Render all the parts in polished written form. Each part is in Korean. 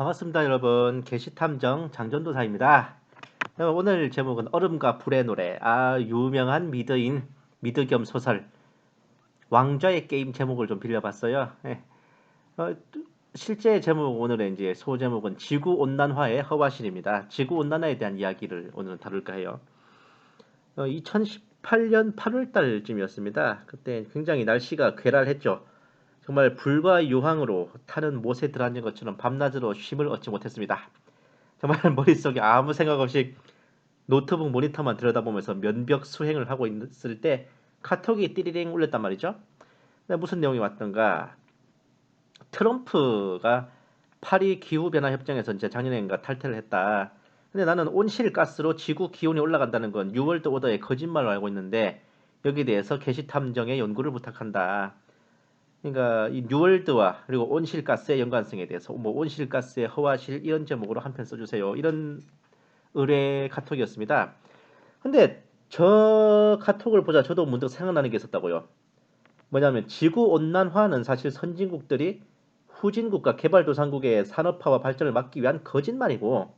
반갑습니다, 여러분. 게시탐정 장전도사입니다. 오늘 제목은 얼음과 불의 노래. 유명한 미드 겸 소설 왕좌의 게임 제목을 좀 빌려봤어요. 어, 실제 제목 오늘의 이제 소제목은 지구 온난화의 허와실입니다. 지구 온난화에 대한 이야기를 오늘은 다룰까 해요. 2018년 8월 달쯤이었습니다. 그때 굉장히 날씨가 괴랄했죠. 정말 불과 유황으로 타는 못에 들어앉은 것처럼 밤낮으로 쉼을 얻지 못했습니다. 정말 머릿속에 아무 생각 없이 노트북 모니터만 들여다보면서 면벽 수행을 하고 있을 때 카톡이 띠리링 울렸단 말이죠. 근데 무슨 내용이 왔던가, 트럼프가 파리 기후변화 협정에서 이제 작년인가 탈퇴를 했다. 근데 나는 온실가스로 지구 기온이 올라간다는 건 뉴월드 오더의 거짓말로 알고 있는데 여기에 대해서 게시탐정의 연구를 부탁한다. 그러니까 이 뉴월드와 그리고 온실가스의 연관성에 대해서 온실가스의 허와실 이런 제목으로 한 편 써주세요. 이런 의뢰 카톡이었습니다. 근데 저 카톡을 보자 저도 문득 생각나는 게 있었다고요. 뭐냐면 지구 온난화는 사실 선진국들이 후진국과 개발도상국의 산업화와 발전을 막기 위한 거짓말이고,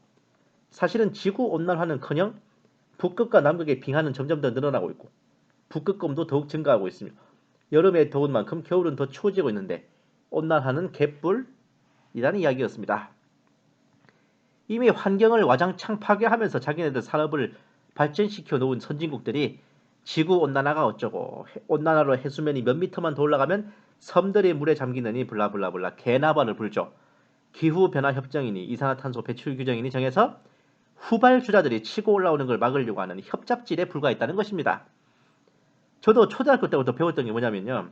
사실은 지구 온난화는커녕 북극과 남극의 빙하는 점점 더 늘어나고 있고 북극곰도 더욱 증가하고 있으며 여름에 더운 만큼 겨울은 더 추워지고 있는데 온난화는 개뿔이라는 이야기였습니다. 이미 환경을 와장창 파괴하면서 자기네들 산업을 발전시켜 놓은 선진국들이 지구 온난화가 어쩌고 온난화로 해수면이 몇 미터만 더 올라가면 섬들이 물에 잠기느니 블라블라블라 개나발을 불죠. 기후변화협정이니 이산화탄소 배출 규정이니 정해서 후발주자들이 치고 올라오는 걸 막으려고 하는 협잡질에 불과했다는 것입니다. 저도 초등학교 때부터 배웠던 게 뭐냐면요,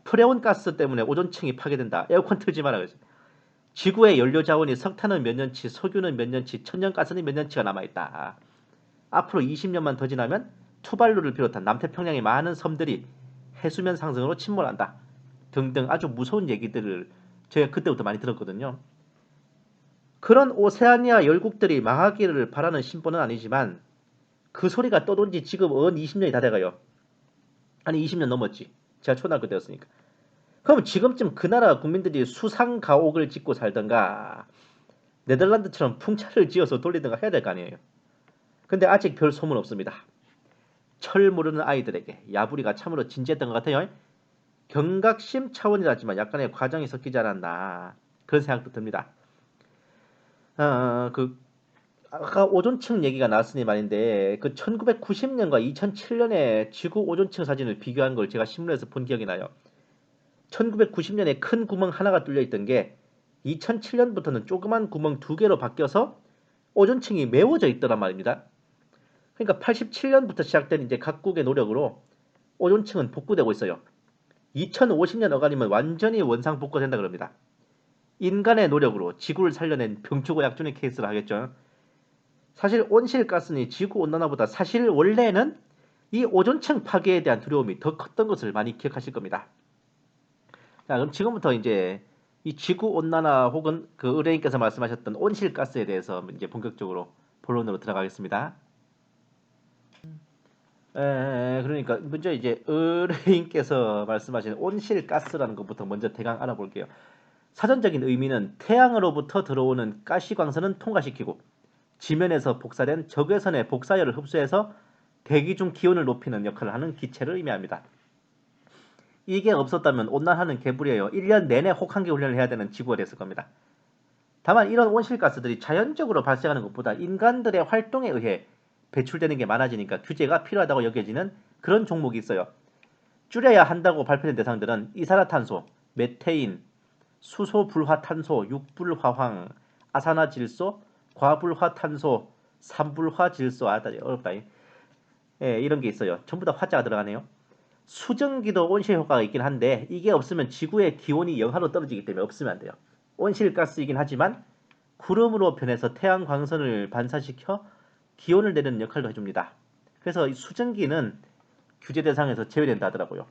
프레온가스 때문에 오존층이 파괴된다. 에어컨 틀지 마라 그랬어요. 지구의 연료 자원이 석탄은 몇 년치, 석유는 몇 년치, 천연가스는 몇 년치가 남아있다. 앞으로 20년만 더 지나면 투발루를 비롯한 남태평양의 많은 섬들이 해수면 상승으로 침몰한다. 등등 아주 무서운 얘기들을 제가 그때부터 많이 들었거든요. 그런 오세아니아 열국들이 망하기를 바라는 심보는 아니지만 그 소리가 떠돈 지 지금 20년이 다 돼가요. 아니 20년 넘었지. 제가 초등학교 때였으니까. 그럼 지금쯤 그 나라 국민들이 수상 가옥을 짓고 살던가 네덜란드처럼 풍차를 지어서 돌리든가 해야 될 거 아니에요. 근데 아직 별 소문 없습니다. 철 모르는 아이들에게 야부리가 참으로 진지했던 것 같아요. 경각심 차원이라지만 약간의 과정이 섞이지 않았나 그런 생각도 듭니다. 아까 오존층 얘기가 나왔으니 말인데 그 1990년과 2007년에 지구 오존층 사진을 비교한 걸 제가 신문에서 본 기억이 나요. 1990년에 큰 구멍 하나가 뚫려 있던 게 2007년부터는 조그만 구멍 2개로 바뀌어서 오존층이 메워져 있더란 말입니다. 그러니까 87년부터 시작된 이제 각국의 노력으로 오존층은 복구되고 있어요. 2050년 어간이면 완전히 원상 복구된다 그럽니다. 인간의 노력으로 지구를 살려낸 병추고약준의 케이스를 하겠죠. 사실 온실가스니 지구온난화보다 사실 원래는 이 오존층 파괴에 대한 두려움이 더 컸던 것을 많이 기억하실 겁니다. 자, 그럼 지금부터 이제 이 지구온난화 혹은 그 의뢰인께서 말씀하셨던 온실가스에 대해서 이제 본격적으로 본론으로 들어가겠습니다. 그러니까 먼저 이제 의뢰인께서 말씀하신 온실가스라는 것부터 먼저 대강 알아볼게요. 사전적인 의미는 태양으로부터 들어오는 가시광선은 통과시키고 지면에서 복사된 적외선의 복사열을 흡수해서 대기 중 기온을 높이는 역할을 하는 기체를 의미합니다. 이게 없었다면 온난화는 개불이에요. 1년 내내 혹한기 훈련을 해야 되는 지구가 됐을 겁니다. 다만 이런 온실가스들이 자연적으로 발생하는 것보다 인간들의 활동에 의해 배출되는 게 많아지니까 규제가 필요하다고 여겨지는 그런 종목이 있어요. 줄여야 한다고 발표된 대상들은 이산화탄소, 메테인, 수소불화탄소, 육불화황, 아산화질소, 과불화탄소, 삼불화질소, 어렵다. 이런 게 있어요. 전부 다 화자가 들어가네요. 수증기도 온실 효과가 있긴 한데 이게 없으면 지구의 기온이 영하로 떨어지기 때문에 없으면 안 돼요. 온실가스이긴 하지만 구름으로 변해서 태양 광선을 반사시켜 기온을 내리는 역할도 해줍니다. 그래서 이 수증기는 규제 대상에서 제외된다 하더라고요.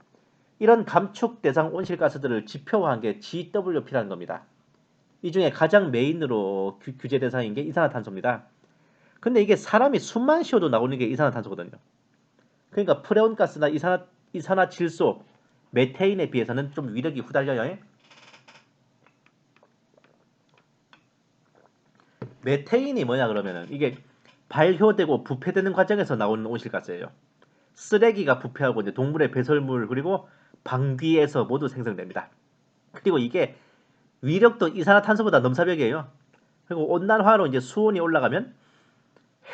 이런 감축 대상 온실가스들을 지표화한 게 GWP라는 겁니다. 이 중에 가장 메인으로 규제 대상인 게 이산화탄소입니다. 근데 이게 사람이 숨만 쉬어도 나오는 게 이산화탄소거든요. 그러니까 프레온가스나 이산화질소, 메테인에 비해서는 좀 위력이 후달려요. 메테인이 뭐냐 그러면은 이게 발효되고 부패되는 과정에서 나오는 온실가스예요. 쓰레기가 부패하고 이제 동물의 배설물 그리고 방귀에서 모두 생성됩니다. 그리고 이게 위력도 이산화탄소보다 넘사벽이에요. 그리고 온난화로 이제 수온이 올라가면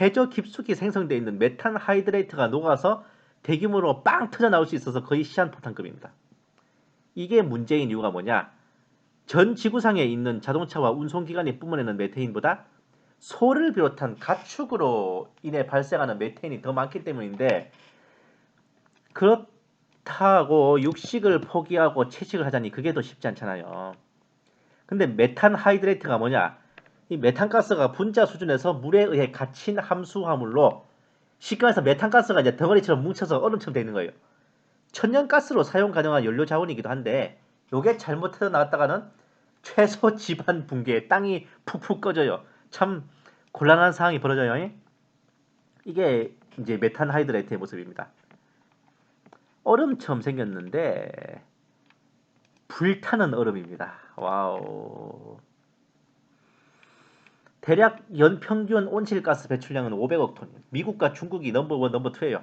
해저 깊숙이 생성되어 있는 메탄 하이드레이트가 녹아서 대규모로 빵 터져 나올 수 있어서 거의 시한폭탄급입니다. 이게 문제인 이유가 뭐냐? 전 지구상에 있는 자동차와 운송기관이 뿜어내는 메테인보다 소를 비롯한 가축으로 인해 발생하는 메테인이 더 많기 때문인데, 그렇다고 육식을 포기하고 채식을 하자니 그게 더 쉽지 않잖아요. 근데 메탄 하이드레이트가 뭐냐? 이 메탄가스가 분자 수준에서 물에 의해 갇힌 함수화물로, 쉽게 말해서 메탄가스가 이제 덩어리처럼 뭉쳐서 얼음처럼 되어 있는 거예요. 천연가스로 사용 가능한 연료 자원이기도 한데 요게 잘못 터져나갔다가는 최소 지반 붕괴, 땅이 푹푹 꺼져요. 참 곤란한 상황이 벌어져요. 이게 이제 메탄 하이드레이트의 모습입니다. 얼음처럼 생겼는데 불타는 얼음입니다. 와우. 대략 연평균 온실가스 배출량은 500억 톤. 미국과 중국이 넘버원, 넘버2예요.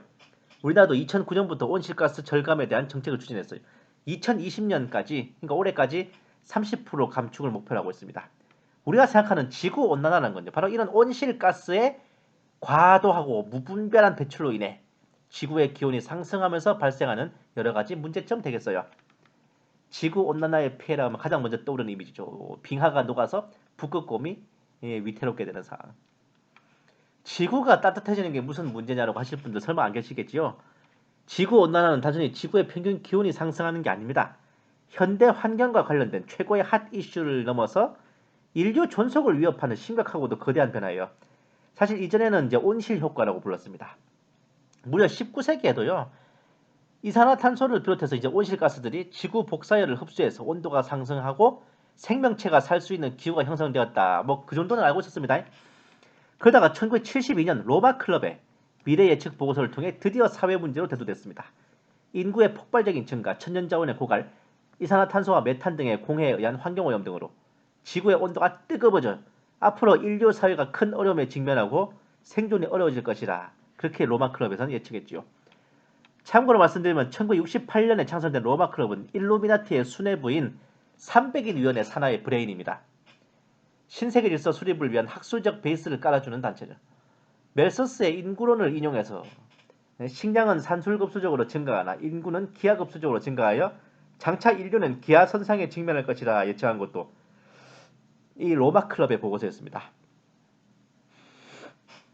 우리나라도 2009년부터 온실가스 절감에 대한 정책을 추진했어요. 2020년까지, 그러니까 올해까지 30% 감축을 목표로 하고 있습니다. 우리가 생각하는 지구온난화라는 건요, 바로 이런 온실가스의 과도하고 무분별한 배출로 인해 지구의 기온이 상승하면서 발생하는 여러 가지 문제점 되겠어요. 지구온난화의 피해라 하면 가장 먼저 떠오르는 이미지죠. 빙하가 녹아서 북극곰이 위태롭게 되는 상황. 지구가 따뜻해지는 게 무슨 문제냐라고 하실 분들 설마 안 계시겠지요? 지구온난화는 단순히 지구의 평균 기온이 상승하는 게 아닙니다. 현대 환경과 관련된 최고의 핫 이슈를 넘어서 인류 존속을 위협하는 심각하고도 거대한 변화예요. 사실 이전에는 이제 온실 효과라고 불렀습니다. 무려 19세기에도요. 이산화탄소를 비롯해서 이제 온실가스들이 지구 복사열을 흡수해서 온도가 상승하고 생명체가 살 수 있는 기후가 형성되었다. 뭐 그 정도는 알고 있었습니다. 그러다가 1972년 로마 클럽의 미래 예측 보고서를 통해 드디어 사회 문제로 대두됐습니다. 인구의 폭발적인 증가, 천연자원의 고갈, 이산화탄소와 메탄 등의 공해에 의한 환경오염 등으로 지구의 온도가 뜨거워져 앞으로 인류 사회가 큰 어려움에 직면하고 생존이 어려워질 것이라, 그렇게 로마 클럽에서는 예측했지요. 참고로 말씀드리면 1968년에 창설된 로마 클럽은 일루미나티의 수뇌부인 300인 위원회 산하의 브레인입니다. 신세계 질서 수립을 위한 학술적 베이스를 깔아주는 단체죠. 멜서스의 인구론을 인용해서 식량은 산술급수적으로 증가하나 인구는 기하급수적으로 증가하여 장차 인류는 기하선상에 직면할 것이라 예측한 것도 이 로마 클럽의 보고서였습니다.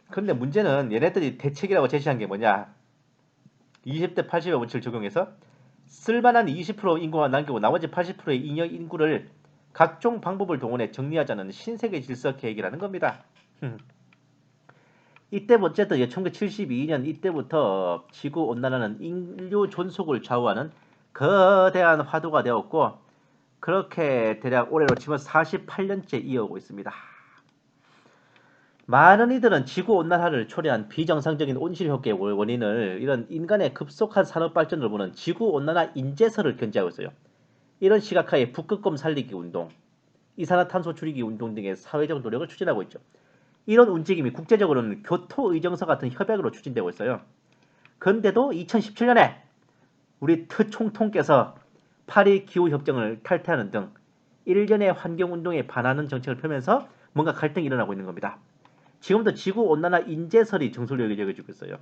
그런데 문제는 얘네들이 대책이라고 제시한 게 뭐냐? 20대 80의 원칙을 적용해서 쓸만한 20% 인구만 남기고 나머지 80%의 잉여 인구를 각종 방법을 동원해 정리하자는 신세계 질서 계획이라는 겁니다. 이때 어쨌든 1972년 이때부터 지구온난화는 인류 존속을 좌우하는 거대한 화두가 되었고, 그렇게 대략 올해로 치면 48년째 이어오고 있습니다. 많은 이들은 지구온난화를 초래한 비정상적인 온실효과의 원인을 이런 인간의 급속한 산업발전으로 보는 지구온난화 인재설을 견지하고 있어요. 이런 시각하에 북극곰 살리기 운동, 이산화탄소 줄이기 운동 등의 사회적 노력을 추진하고 있죠. 이런 움직임이 국제적으로는 교토의정서 같은 협약으로 추진되고 있어요. 그런데도 2017년에 우리 트총통께서 파리 기후협정을 탈퇴하는 등 일련의 환경운동에 반하는 정책을 펴면서 뭔가 갈등이 일어나고 있는 겁니다. 지금도 지구온난화 인재설이 정설로 여겨지고 있어요.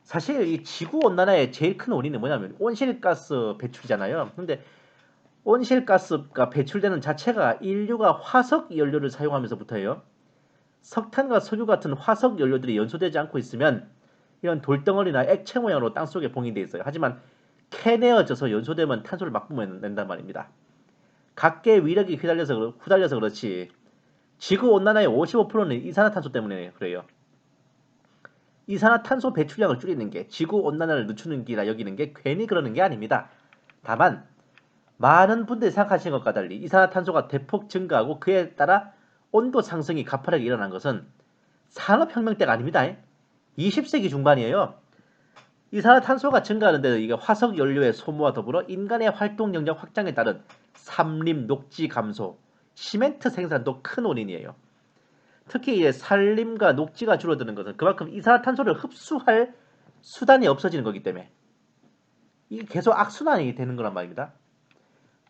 사실 이 지구온난화의 제일 큰 원인은 뭐냐면 온실가스 배출이잖아요. 근데 온실가스가 배출되는 자체가 인류가 화석 연료를 사용하면서부터예요. 석탄과 석유 같은 화석 연료들이 연소되지 않고 있으면 이런 돌덩어리나 액체 모양으로 땅속에 봉인되어 있어요. 하지만 캐내어져서 연소되면 탄소를 막 뿜어낸단 말입니다. 각계의 위력이 후달려서 그렇지 지구온난화의 55%는 이산화탄소 때문에 그래요. 이산화탄소 배출량을 줄이는 게 지구온난화를 늦추는 길이라 여기는 게 괜히 그러는 게 아닙니다. 다만 많은 분들이 생각하시는 것과 달리 이산화탄소가 대폭 증가하고 그에 따라 온도 상승이 가파르게 일어난 것은 산업혁명 때가 아닙니다. 20세기 중반이에요. 이산화탄소가 증가하는데 이게 화석 연료의 소모와 더불어 인간의 활동 영역 확장에 따른 산림 녹지 감소, 시멘트 생산도 큰 원인이에요. 특히 이제 산림과 녹지가 줄어드는 것은 그만큼 이산화탄소를 흡수할 수단이 없어지는 거기 때문에 이게 계속 악순환이 되는 거란 말입니다.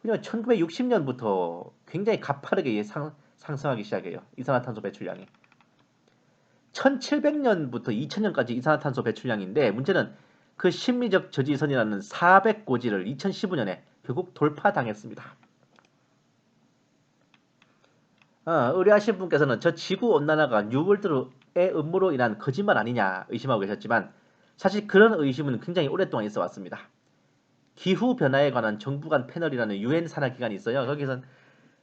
그냥 1960년부터 굉장히 가파르게 상승하기 시작해요. 이산화탄소 배출량이. 1700년부터 2000년까지 이산화탄소 배출량인데 문제는 그 심리적 저지선이라는 400고지를 2015년에 결국 돌파당했습니다. 의뢰하신 분께서는 저 지구온난화가 뉴월드의 음모로 인한 거짓말 아니냐 의심하고 계셨지만 사실 그런 의심은 굉장히 오랫동안 있어 왔습니다. 기후변화에 관한 정부 간 패널이라는 UN 산하 기관이 있어요. 거기선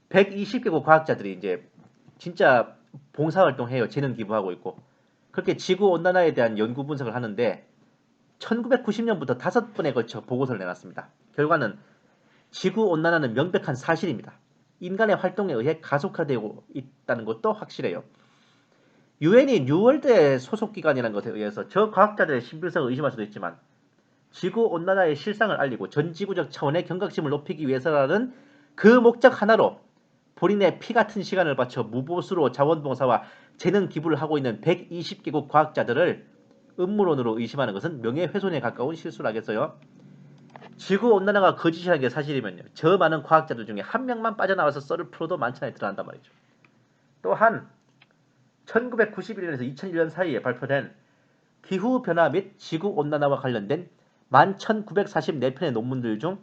120개국 과학자들이 이제 진짜 봉사활동해요. 재능 기부하고 있고. 그렇게 지구온난화에 대한 연구 분석을 하는데 1990년부터 5번에 걸쳐 보고서를 내놨습니다. 결과는 지구온난화는 명백한 사실입니다. 인간의 활동에 의해 가속화되고 있다는 것도 확실해요. 유엔이 뉴월드의 소속기관이라는 것에 의해서 저 과학자들의 신빙성을 의심할 수도 있지만 지구온난화의 실상을 알리고 전지구적 차원의 경각심을 높이기 위해서라는 그 목적 하나로 본인의 피 같은 시간을 바쳐 무보수로 자원봉사와 재능 기부를 하고 있는 120개국 과학자들을 음모론으로 의심하는 것은 명예훼손에 가까운 실수라겠어요. 지구온난화가 거짓이라는 게 사실이면요. 저 많은 과학자들 중에 한 명만 빠져나와서 썰을 풀어도 만천하에 드러난단 말이죠. 또한 1991년에서 2001년 사이에 발표된 기후변화 및 지구온난화와 관련된 11,944편의 논문들 중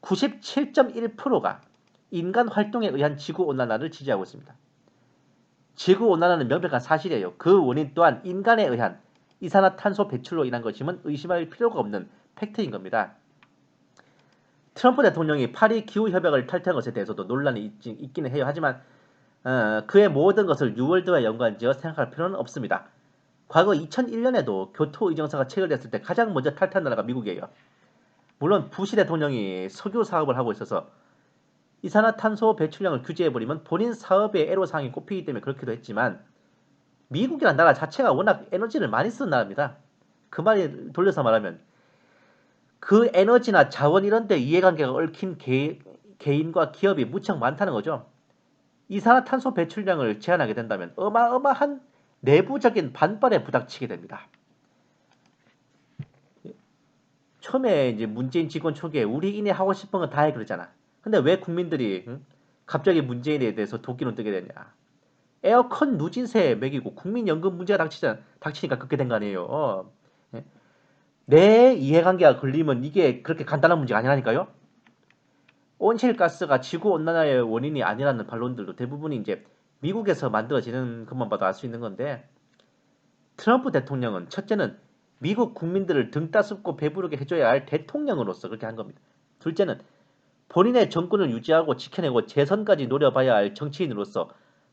97.1%가 인간 활동에 의한 지구온난화를 지지하고 있습니다. 지구온난화는 명백한 사실이에요. 그 원인 또한 인간에 의한 이산화탄소 배출로 인한 것임은 의심할 필요가 없는 팩트인 겁니다. 트럼프 대통령이 파리 기후협약을 탈퇴한 것에 대해서도 논란이 있기는 해요. 하지만 그의 모든 것을 뉴월드와 연관지어 생각할 필요는 없습니다. 과거 2001년에도 교토의정서가 체결됐을 때 가장 먼저 탈퇴한 나라가 미국이에요. 물론 부시 대통령이 석유 사업을 하고 있어서 이산화탄소 배출량을 규제해버리면 본인 사업의 애로사항이 꼽히기 때문에 그렇기도 했지만 미국이라는 나라 자체가 워낙 에너지를 많이 쓰는 나라입니다. 그 말이 돌려서 말하면 그 에너지나 자원 이런 데 이해관계가 얽힌 개인과 기업이 무척 많다는 거죠. 이산화탄소 배출량을 제한하게 된다면 어마어마한 내부적인 반발에 부닥치게 됩니다. 처음에 이제 문재인 집권 초기에 우리 인해 하고 싶은 건 다 해 그러잖아. 근데 왜 국민들이 갑자기 문재인에 대해서 도끼는 뜨게 되냐. 에어컨 누진세 매기고 국민연금 문제가 닥치니까 그렇게 된 거 아니에요. 내 이해관계가 걸리면 이게 그렇게 간단한 문제가 아니라니까요. 온실가스가 지구온난화의 원인이 아니라는 반론들도 대부분이 이제 미국에서 만들어지는 것만 봐도 알 수 있는 건데 트럼프 대통령은 첫째는 미국 국민들을 등 따숩고 배부르게 해줘야 할 대통령으로서 그렇게 한 겁니다. 둘째는 본인의 정권을 유지하고 지켜내고 재선까지 노려봐야 할 정치인으로서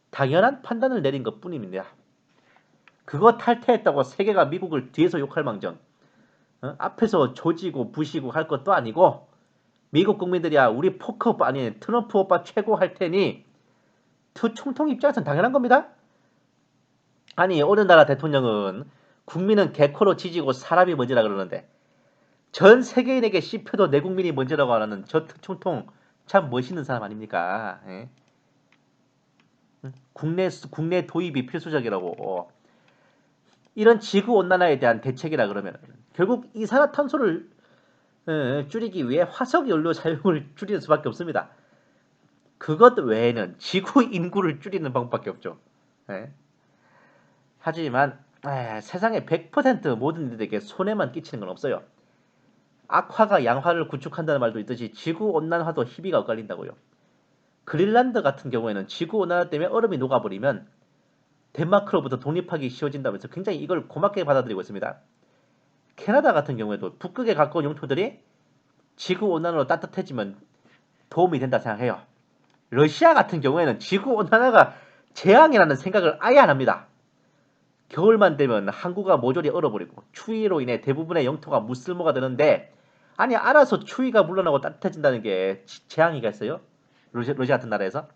당연한 판단을 내린 것뿐입니다. 그거 탈퇴했다고 세계가 미국을 뒤에서 욕할 망정 앞에서 조지고 부시고 할 것도 아니고 미국 국민들이야 우리 포크 오빠 아니 트럼프 오빠 최고 할 테니 총통 입장에서는 당연한 겁니다. 아니 어느 나라 대통령은 국민은 개코로 지지고 사람이 먼저라 그러는데 전 세계인에게 씹혀도 내 국민이 먼저라고 하는 저 총통 참 멋있는 사람 아닙니까? 예? 국내 도입이 필수적이라고. 이런 지구온난화에 대한 대책이라 그러면 결국 이산화탄소를 줄이기 위해 화석연료 사용을 줄이는 수밖에 없습니다. 그것 외에는 지구 인구를 줄이는 방법밖에 없죠. 예? 하지만 세상에 100% 모든 이들에게 손해만 끼치는 건 없어요. 악화가 양화를 구축한다는 말도 있듯이 지구온난화도 희비가 엇갈린다고요. 그린란드 같은 경우에는 지구온난화 때문에 얼음이 녹아버리면 덴마크로부터 독립하기 쉬워진다면서 굉장히 이걸 고맙게 받아들이고 있습니다. 캐나다 같은 경우에도 북극에 가까운 영토들이 지구온난화로 따뜻해지면 도움이 된다 생각해요. 러시아 같은 경우에는 지구온난화가 재앙이라는 생각을 아예 안 합니다. 겨울만 되면 항구가 모조리 얼어버리고 추위로 인해 대부분의 영토가 무쓸모가 되는데 아니 알아서 추위가 물러나고 따뜻해진다는 게 재앙이겠어요? 러시아 같은 나라에서?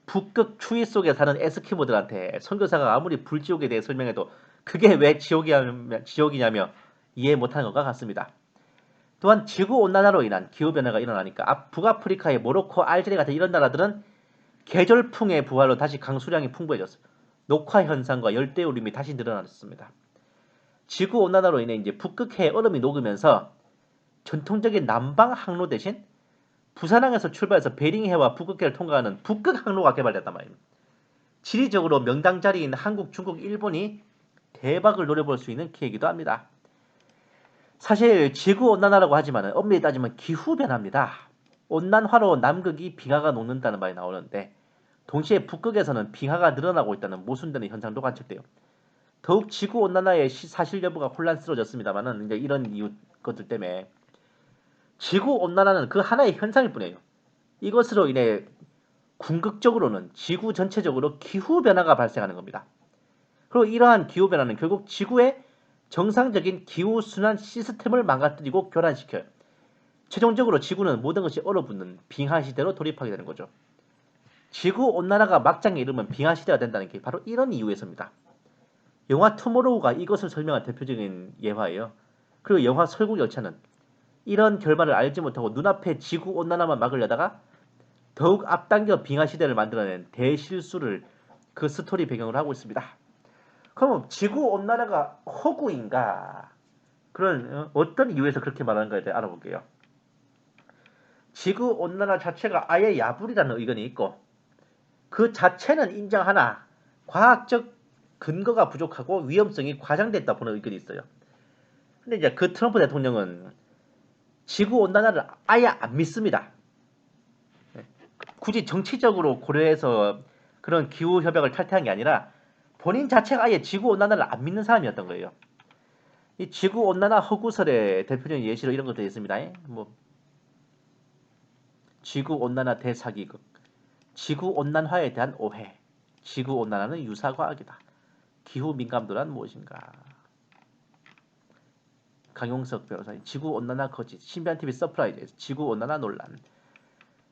북극 추위 속에 사는 에스키모들한테 선교사가 아무리 불지옥에 대해 설명해도 그게 왜 지옥이냐며 이해 못하는 것과 같습니다. 또한 지구온난화로 인한 기후변화가 일어나니까 북아프리카의 모로코, 알제리 같은 이런 나라들은 계절풍의 부활로 다시 강수량이 풍부해졌어요. 녹화 현상과 열대우림이 다시 늘어났습니다. 지구온난화로 인해 이제 북극해의 얼음이 녹으면서 전통적인 남방 항로 대신 부산항에서 출발해서 베링해와 북극해를 통과하는 북극 항로가 개발됐단 말입니다. 지리적으로 명당 자리인 한국, 중국, 일본이 대박을 노려볼 수 있는 기회이기도 합니다. 사실 지구온난화라고 하지만 엄밀히 따지면 기후변화입니다. 온난화로 남극이 빙하가 녹는다는 말이 나오는데 동시에 북극에서는 빙하가 늘어나고 있다는 모순되는 현상도 관측돼요. 더욱 지구온난화의 사실 여부가 혼란스러워졌습니다만 이제 이런 이유 것들 때문에 지구온난화는 그 하나의 현상일 뿐이에요. 이것으로 인해 궁극적으로는 지구 전체적으로 기후변화가 발생하는 겁니다. 그리고 이러한 기후변화는 결국 지구의 정상적인 기후순환 시스템을 망가뜨리고 교란시켜요. 최종적으로 지구는 모든 것이 얼어붙는 빙하시대로 돌입하게 되는 거죠. 지구온난화가 막장에 이르면 빙하시대가 된다는 게 바로 이런 이유에서입니다. 영화 투모로우가 이것을 설명한 대표적인 예화예요. 그리고 영화 설국열차는 이런 결말을 알지 못하고 눈앞에 지구온난화만 막으려다가 더욱 앞당겨 빙하시대를 만들어낸 대실수를 그 스토리 배경으로 하고 있습니다. 그럼 지구온난화가 허구인가? 그런 어떤 이유에서 그렇게 말하는가에 대해 알아볼게요. 지구온난화 자체가 아예 야불이라는 의견이 있고 그 자체는 인정하나 과학적 근거가 부족하고 위험성이 과장됐다 보는 의견이 있어요. 근데 이제 그 트럼프 대통령은 지구온난화를 아예 안 믿습니다. 굳이 정치적으로 고려해서 그런 기후협약을 탈퇴한 게 아니라 본인 자체가 아예 지구온난화를 안 믿는 사람이었던 거예요. 이 지구온난화 허구설의 대표적인 예시로 이런 것도 있습니다. 뭐 지구온난화 대사기극, 지구온난화에 대한 오해, 지구온난화는 유사과학이다, 기후민감도란 무엇인가, 강용석 변호사님, 지구온난화 거짓, 신비한TV 서프라이즈에서 지구온난화 논란,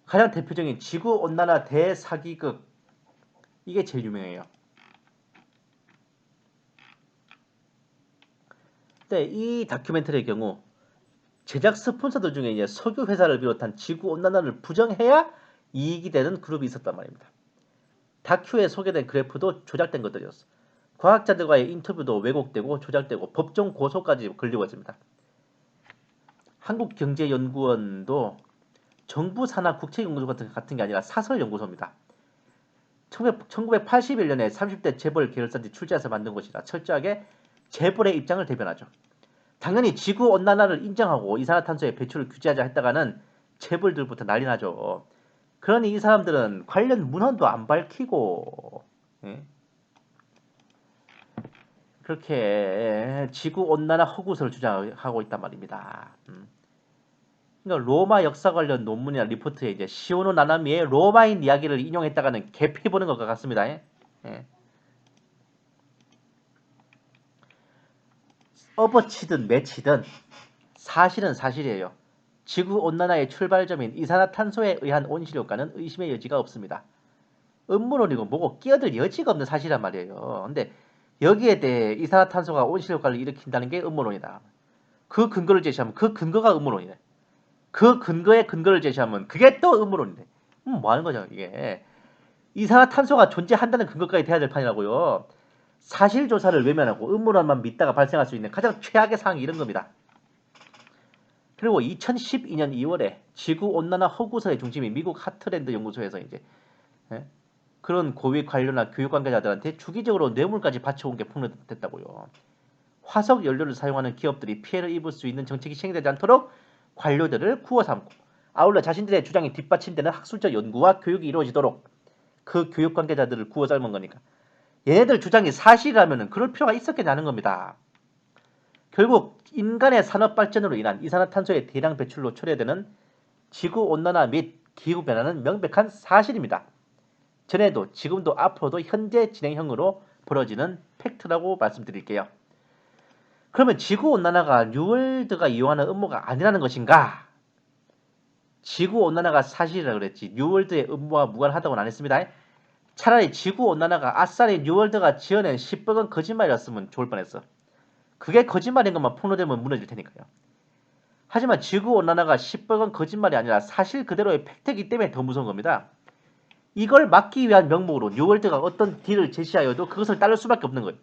가장 대표적인 지구온난화 대사기극, 이게 제일 유명해요. 근데 이 다큐멘터리의 경우 제작 스폰서들 중에 이제 석유 회사를 비롯한 지구 온난화를 부정해야 이익이 되는 그룹이 있었단 말입니다. 다큐에 소개된 그래프도 조작된 것들이었어. 과학자들과의 인터뷰도 왜곡되고 조작되고 법정 고소까지 걸리고 있습니다. 한국경제연구원도 정부 산하 국책연구소 같은 게 아니라 사설연구소입니다. 1981년에 30대 재벌 계열사들이 출자해서 만든 것이라 철저하게 재벌의 입장을 대변하죠. 당연히 지구온난화를 인정하고 이산화탄소의 배출을 규제하자 했다가는 재벌들부터 난리 나죠. 그러니 이 사람들은 관련 문헌도 안 밝히고 그렇게 지구온난화 허구설을 주장하고 있단 말입니다. 그러니까 로마 역사 관련 논문이나 리포트에 이제 시오노 나나미의 로마인 이야기를 인용했다가는 개피 보는 것과 같습니다. 업어치든 매치든 사실은 사실이에요. 지구온난화의 출발점인 이산화탄소에 의한 온실효과는 의심의 여지가 없습니다. 음모론이고 뭐고 끼어들 여지가 없는 사실이란 말이에요. 근데 여기에 대해 이산화탄소가 온실효과를 일으킨다는 게 음모론이다. 그 근거를 제시하면 그 근거가 음모론이네. 그 근거에 근거를 제시하면 그게 또 음모론이네. 뭐 하는 거죠 이게. 이산화탄소가 존재한다는 근거까지 돼야 될 판이라고요. 사실조사를 외면하고 음모론만 믿다가 발생할 수 있는 가장 최악의 상황이 이런 겁니다. 그리고 2012년 2월에 지구온난화 허구설의 중심인 미국 하트랜드 연구소에서 이제 그런 고위 관료나 교육 관계자들한테 주기적으로 뇌물까지 바쳐온 게 폭로됐다고요. 화석 연료를 사용하는 기업들이 피해를 입을 수 있는 정책이 시행되지 않도록 관료들을 구워 삼고 아울러 자신들의 주장이 뒷받침되는 학술적 연구와 교육이 이루어지도록 그 교육 관계자들을 구워 삶은 거니까 얘네들 주장이 사실이라면 그럴 필요가 있었겠냐는 겁니다. 결국 인간의 산업 발전으로 인한 이산화탄소의 대량 배출로 초래되는 지구온난화 및 기후변화는 명백한 사실입니다. 전에도 지금도 앞으로도 현재 진행형으로 벌어지는 팩트라고 말씀드릴게요. 그러면 지구온난화가 뉴월드가 이용하는 음모가 아니라는 것인가? 지구온난화가 사실이라고 그랬지 뉴월드의 음모와 무관하다고는 안 했습니다. 차라리 지구온난화가 아싸리 뉴월드가 지어낸 시뻘건 거짓말이었으면 좋을 뻔했어. 그게 거짓말인 것만 폭로되면 무너질 테니까요. 하지만 지구온난화가 시뻘건 거짓말이 아니라 사실 그대로의 팩트이기 때문에 더 무서운 겁니다. 이걸 막기 위한 명목으로 뉴월드가 어떤 딜을 제시하여도 그것을 따를 수밖에 없는 거예요.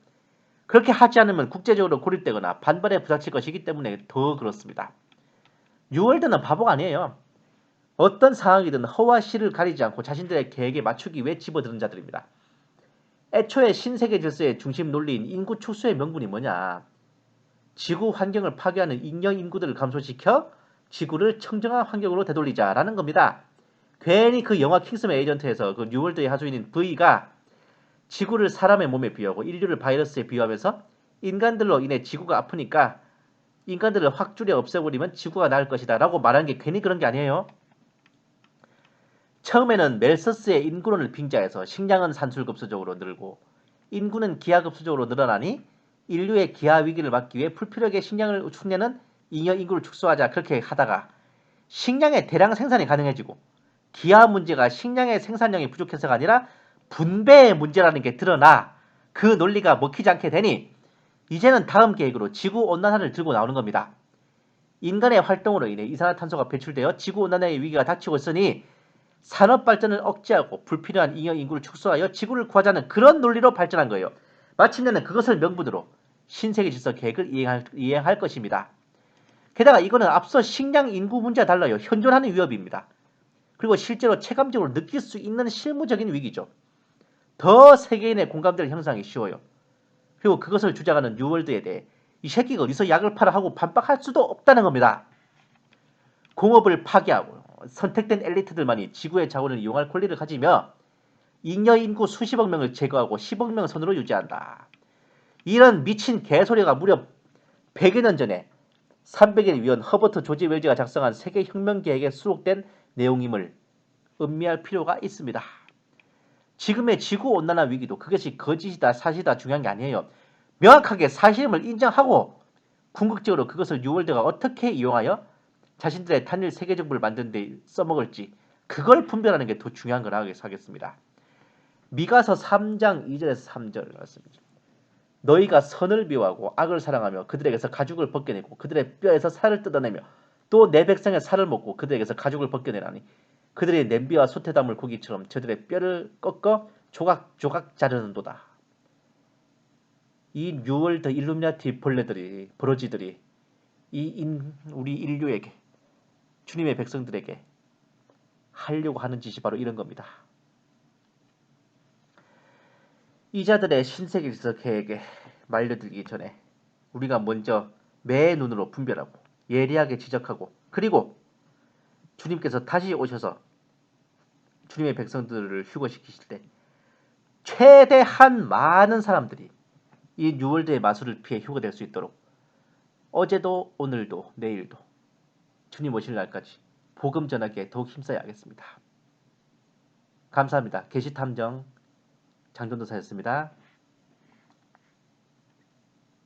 그렇게 하지 않으면 국제적으로 고립되거나 반발에 부닥칠 것이기 때문에 더 그렇습니다. 뉴월드는 바보가 아니에요. 어떤 상황이든 허와 실을 가리지 않고 자신들의 계획에 맞추기 위해 집어드는 자들입니다. 애초에 신세계 질서의 중심 논리인 인구 축소의 명분이 뭐냐? 지구 환경을 파괴하는 잉여 인구들을 감소시켜 지구를 청정한 환경으로 되돌리자라는 겁니다. 괜히 그 영화 킹스맨 에이전트에서 그 뉴월드의 하수인인 V가 지구를 사람의 몸에 비유하고 인류를 바이러스에 비유하면서 인간들로 인해 지구가 아프니까 인간들을 확 줄여 없애버리면 지구가 나을 것이다 라고 말한 게 괜히 그런 게 아니에요. 처음에는 멜서스의 인구론을 빙자해서 식량은 산술급수적으로 늘고 인구는 기하급수적으로 늘어나니 인류의 기하 위기를 막기 위해 불필요하게 식량을 흉내는 잉여 인구를 축소하자 그렇게 하다가 식량의 대량 생산이 가능해지고 기하 문제가 식량의 생산량이 부족해서가 아니라 분배의 문제라는 게 드러나 그 논리가 먹히지 않게 되니 이제는 다음 계획으로 지구온난화를 들고 나오는 겁니다. 인간의 활동으로 인해 이산화탄소가 배출되어 지구온난화의 위기가 닥치고 있으니 산업발전을 억제하고 불필요한 잉여 인구를 축소하여 지구를 구하자는 그런 논리로 발전한 거예요. 마침내는 그것을 명분으로 신세계 질서 계획을 이행할 것입니다. 게다가 이거는 앞서 식량 인구 문제와 달라요. 현존하는 위협입니다. 그리고 실제로 체감적으로 느낄 수 있는 실무적인 위기죠. 더 세계인의 공감대를 형성하기 쉬워요. 그리고 그것을 주장하는 뉴월드에 대해 이 새끼가 어디서 약을 팔아 하고 반박할 수도 없다는 겁니다. 공업을 파괴하고 선택된 엘리트들만이 지구의 자원을 이용할 권리를 가지며 잉여 인구 수십억 명을 제거하고 10억 명 선으로 유지한다. 이런 미친 개소리가 무려 100여 년 전에 300일 위원 허버트 조지 웰즈가 작성한 세계혁명계획에 수록된 내용임을 음미할 필요가 있습니다. 지금의 지구온난화 위기도 그것이 거짓이다 사실이다 중요한 게 아니에요. 명확하게 사실임을 인정하고 궁극적으로 그것을 뉴월드가 어떻게 이용하여 자신들의 단일 세계정부를 만드는 데 써먹을지 그걸 분별하는 게 더 중요한 거라고 하겠습니다. 미가서 3장 2절에서 3절 말씀입니다. 너희가 선을 미워하고 악을 사랑하며 그들에게서 가죽을 벗겨내고 그들의 뼈에서 살을 뜯어내며 또 내 백성의 살을 먹고 그들에게서 가죽을 벗겨내라니 그들의 냄비와 솥에 담을 고기처럼 저들의 뼈를 꺾어 조각조각 자르는도다. 이 뉴월드 일루미나티 벌레들이 버러지들이 우리 인류에게 주님의 백성들에게 하려고 하는 짓이 바로 이런 겁니다. 이자들의 신세계 질서 계획에 말려들기 전에 우리가 먼저 매의 눈으로 분별하고 예리하게 지적하고 그리고 주님께서 다시 오셔서 주님의 백성들을 휴거시키실 때 최대한 많은 사람들이 이 뉴월드의 마술을 피해 휴거될 수 있도록 어제도 오늘도 내일도 주님 오실 날까지 복음 전하기에 더욱 힘써야 하겠습니다. 감사합니다. 계시탐정 장전도사였습니다.